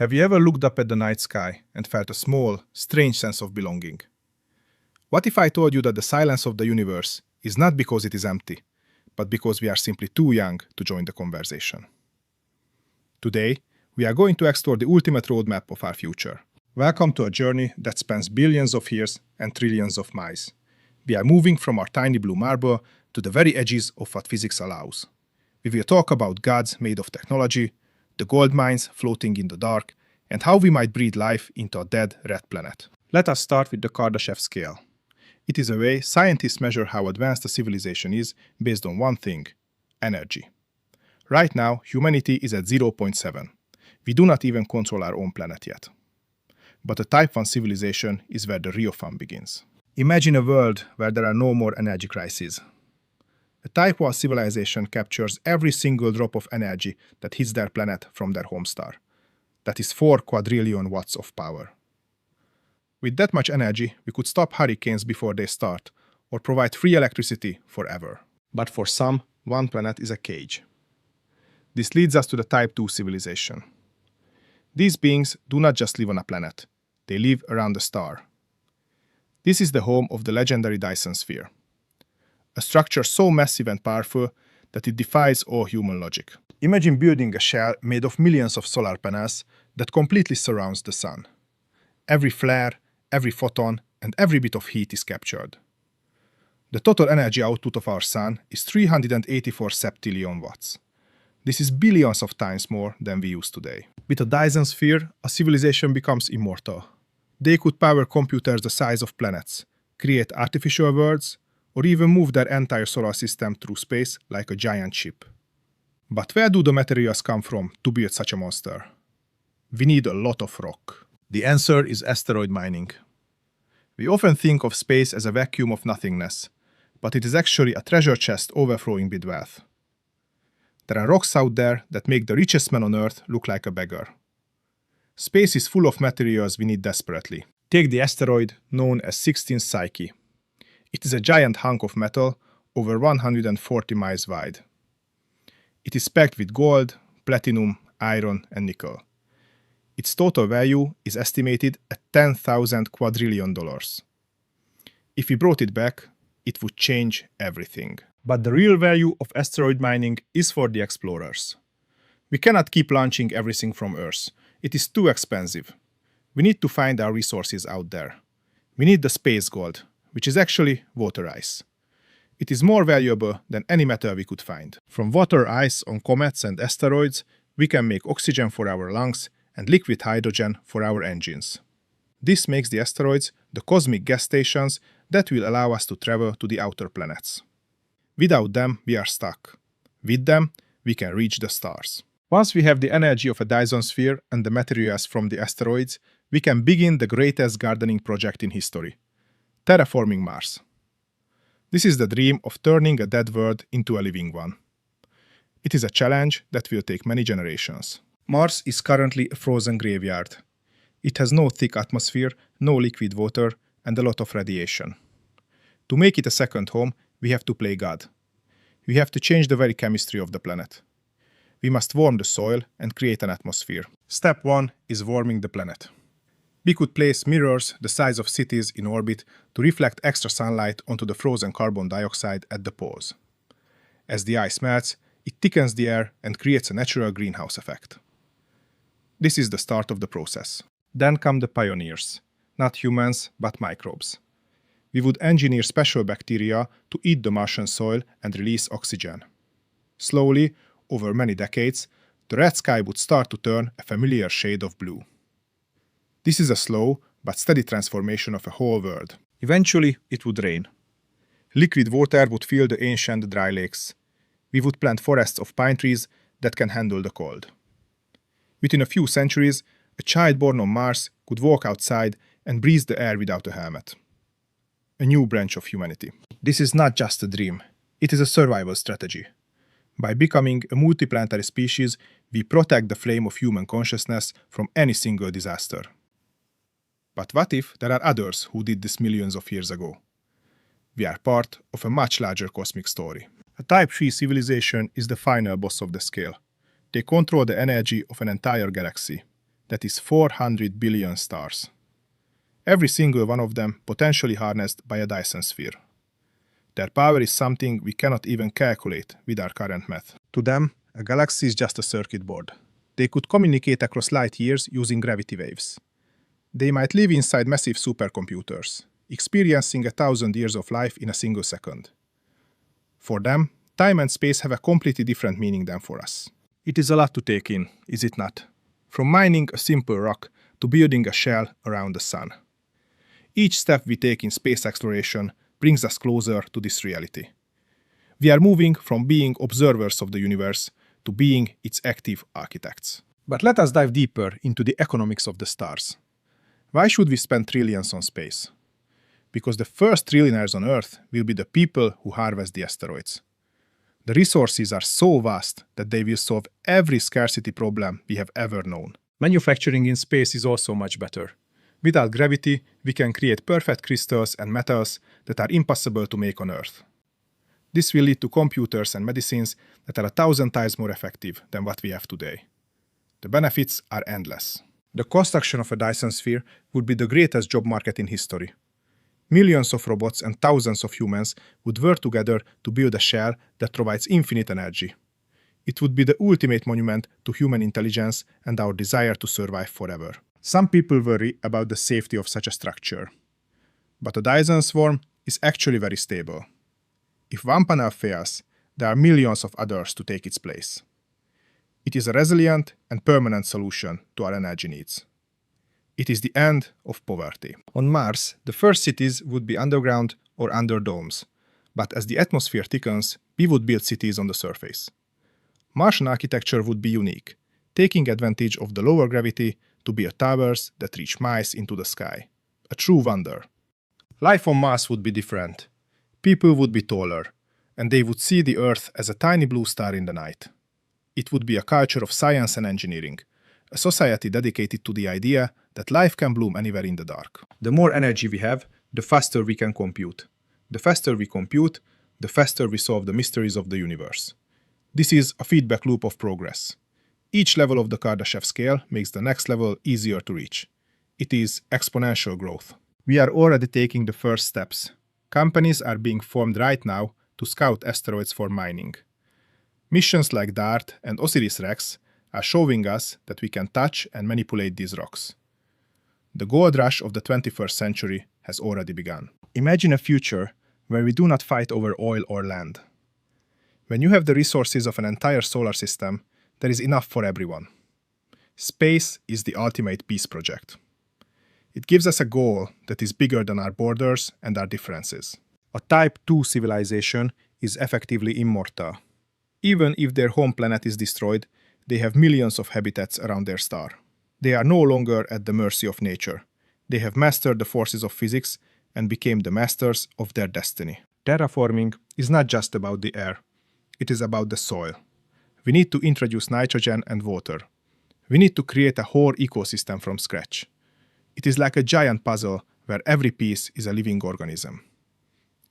Have you ever looked up at the night sky and felt a small, strange sense of belonging? What if I told you that the silence of the universe is not because it is empty, but because we are simply too young to join the conversation? Today, we are going to explore the ultimate roadmap of our future. Welcome to a journey that spans billions of years and trillions of miles. We are moving from our tiny blue marble to the very edges of what physics allows. We will talk about gods made of technology, the gold mines floating in the dark, and how we might breathe life into a dead red planet. Let us start with the Kardashev scale. It is a way scientists measure how advanced a civilization is based on one thing: energy. Right now, humanity is at 0.7. We do not even control our own planet yet. But a Type 1 civilization is where the real fun begins. Imagine a world where there are no more energy crises. A Type 1 civilization captures every single drop of energy that hits their planet from their home star. That is 4 quadrillion watts of power. With that much energy, we could stop hurricanes before they start, or provide free electricity forever. But for some, one planet is a cage. This leads us to the Type 2 civilization. These beings do not just live on a planet, they live around a star. This is the home of the legendary Dyson sphere. A structure so massive and powerful that it defies all human logic. Imagine building a shell made of millions of solar panels that completely surrounds the sun. Every flare, every photon, and every bit of heat is captured. The total energy output of our sun is 384 septillion watts. This is billions of times more than we use today. With a Dyson sphere, a civilization becomes immortal. They could power computers the size of planets, create artificial worlds, or even move their entire solar system through space like a giant ship. But where do the materials come from to build such a monster? We need a lot of rock. The answer is asteroid mining. We often think of space as a vacuum of nothingness, but it is actually a treasure chest overflowing with wealth. There are rocks out there that make the richest man on Earth look like a beggar. Space is full of materials we need desperately. Take the asteroid known as 16th Psyche. It is a giant hunk of metal over 140 miles wide. It is packed with gold, platinum, iron, and nickel. Its total value is estimated at $10,000 quadrillion. If we brought it back, it would change everything. But the real value of asteroid mining is for the explorers. We cannot keep launching everything from Earth. It is too expensive. We need to find our resources out there. We need the space gold, which is actually water ice. It is more valuable than any metal we could find. From water ice on comets and asteroids, we can make oxygen for our lungs and liquid hydrogen for our engines. This makes the asteroids the cosmic gas stations that will allow us to travel to the outer planets. Without them, we are stuck. With them, we can reach the stars. Once we have the energy of a Dyson sphere and the materials from the asteroids, we can begin the greatest gardening project in history: Terraforming Mars. This is the dream of turning a dead world into a living one. It is a challenge that will take many generations. Mars is currently a frozen graveyard. It has no thick atmosphere, no liquid water, and a lot of radiation. To make it a second home, we have to play God. We have to change the very chemistry of the planet. We must warm the soil and create an atmosphere. Step 1 is warming the planet. We could place mirrors the size of cities in orbit to reflect extra sunlight onto the frozen carbon dioxide at the poles. As the ice melts, it thickens the air and creates a natural greenhouse effect. This is the start of the process. Then come the pioneers, not humans, but microbes. We would engineer special bacteria to eat the Martian soil and release oxygen. Slowly, over many decades, the red sky would start to turn a familiar shade of blue. This is a slow but steady transformation of a whole world. Eventually, it would rain. Liquid water would fill the ancient dry lakes. We would plant forests of pine trees that can handle the cold. Within a few centuries, a child born on Mars could walk outside and breathe the air without a helmet. A new branch of humanity. This is not just a dream, it is a survival strategy. By becoming a multi-planetary species, we protect the flame of human consciousness from any single disaster. But what if there are others who did this millions of years ago? We are part of a much larger cosmic story. A Type 3 civilization is the final boss of the scale. They control the energy of an entire galaxy. that is 400 billion stars. Every single one of them potentially harnessed by a Dyson sphere. Their power is something we cannot even calculate with our current math. To them, a galaxy is just a circuit board. They could communicate across light years using gravity waves. They might live inside massive supercomputers, experiencing 1,000 years of life in a single second. For them, time and space have a completely different meaning than for us. It is a lot to take in, is it not? From mining a simple rock to building a shell around the sun. Each step we take in space exploration brings us closer to this reality. We are moving from being observers of the universe to being its active architects. But let us dive deeper into the economics of the stars. Why should we spend trillions on space? Because the first trillionaires on Earth will be the people who harvest the asteroids. The resources are so vast that they will solve every scarcity problem we have ever known. Manufacturing in space is also much better. Without gravity, we can create perfect crystals and metals that are impossible to make on Earth. This will lead to computers and medicines that are 1,000 times more effective than what we have today. The benefits are endless. The construction of a Dyson sphere would be the greatest job market in history. Millions of robots and thousands of humans would work together to build a shell that provides infinite energy. It would be the ultimate monument to human intelligence and our desire to survive forever. Some people worry about the safety of such a structure. But a Dyson swarm is actually very stable. If one panel fails, there are millions of others to take its place. It is a resilient and permanent solution to our energy needs. It is the end of poverty. On Mars, the first cities would be underground or under domes, but as the atmosphere thickens, we would build cities on the surface. Martian architecture would be unique, taking advantage of the lower gravity to build towers that reach miles into the sky. A true wonder. Life on Mars would be different. People would be taller, and they would see the Earth as a tiny blue star in the night. It would be a culture of science and engineering, a society dedicated to the idea that life can bloom anywhere in the dark. The more energy we have, the faster we can compute. The faster we compute, the faster we solve the mysteries of the universe. This is a feedback loop of progress. Each level of the Kardashev scale makes the next level easier to reach. It is exponential growth. We are already taking the first steps. Companies are being formed right now to scout asteroids for mining. Missions like DART and OSIRIS-REx are showing us that we can touch and manipulate these rocks. The gold rush of the 21st century has already begun. Imagine a future where we do not fight over oil or land. When you have the resources of an entire solar system, there is enough for everyone. Space is the ultimate peace project. It gives us a goal that is bigger than our borders and our differences. A Type 2 civilization is effectively immortal. Even if their home planet is destroyed, they have millions of habitats around their star. They are no longer at the mercy of nature. They have mastered the forces of physics and became the masters of their destiny. Terraforming is not just about the air. It is about the soil. We need to introduce nitrogen and water. We need to create a whole ecosystem from scratch. It is like a giant puzzle where every piece is a living organism.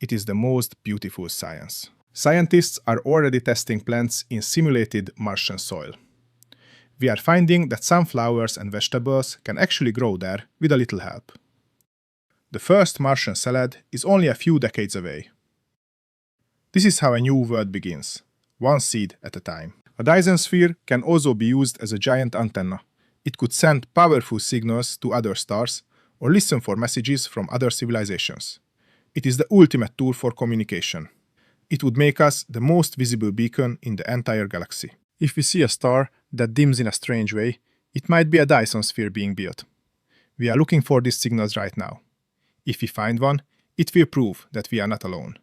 It is the most beautiful science. Scientists are already testing plants in simulated Martian soil. We are finding that some flowers and vegetables can actually grow there with a little help. The first Martian salad is only a few decades away. This is how a new world begins, one seed at a time. A Dyson sphere can also be used as a giant antenna. It could send powerful signals to other stars or listen for messages from other civilizations. It is the ultimate tool for communication. It would make us the most visible beacon in the entire galaxy. If we see a star that dims in a strange way, it might be a Dyson sphere being built. We are looking for these signals right now. If we find one, it will prove that we are not alone.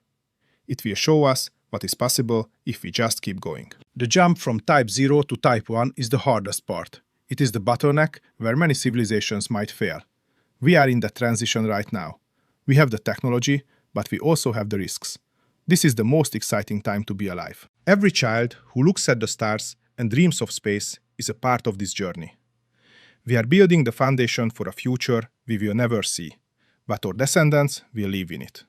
It will show us what is possible if we just keep going. The jump from Type 0 to Type 1 is the hardest part. It is the bottleneck where many civilizations might fail. We are in that transition right now. We have the technology, but we also have the risks. This is the most exciting time to be alive. Every child who looks at the stars and dreams of space is a part of this journey. We are building the foundation for a future we will never see, but our descendants will live in it.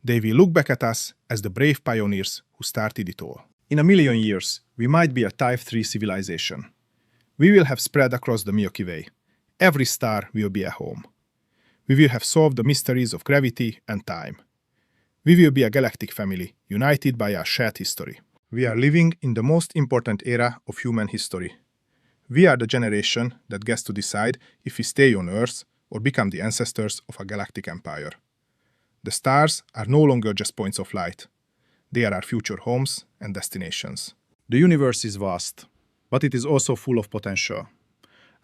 They will look back at us as the brave pioneers who started it all. In a million years, we might be a Type 3 civilization. We will have spread across the Milky Way. Every star will be a home. We will have solved the mysteries of gravity and time. We will be a galactic family, united by our shared history. We are living in the most important era of human history. We are the generation that gets to decide if we stay on Earth or become the ancestors of a galactic empire. The stars are no longer just points of light. They are our future homes and destinations. The universe is vast, but it is also full of potential.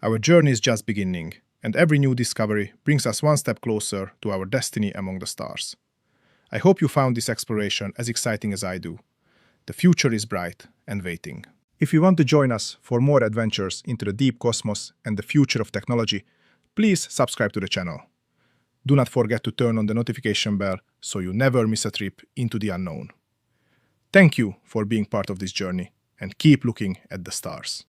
Our journey is just beginning, and every new discovery brings us one step closer to our destiny among the stars. I hope you found this exploration as exciting as I do. The future is bright and waiting. If you want to join us for more adventures into the deep cosmos and the future of technology, please subscribe to the channel. Do not forget to turn on the notification bell so you never miss a trip into the unknown. Thank you for being part of this journey, and keep looking at the stars.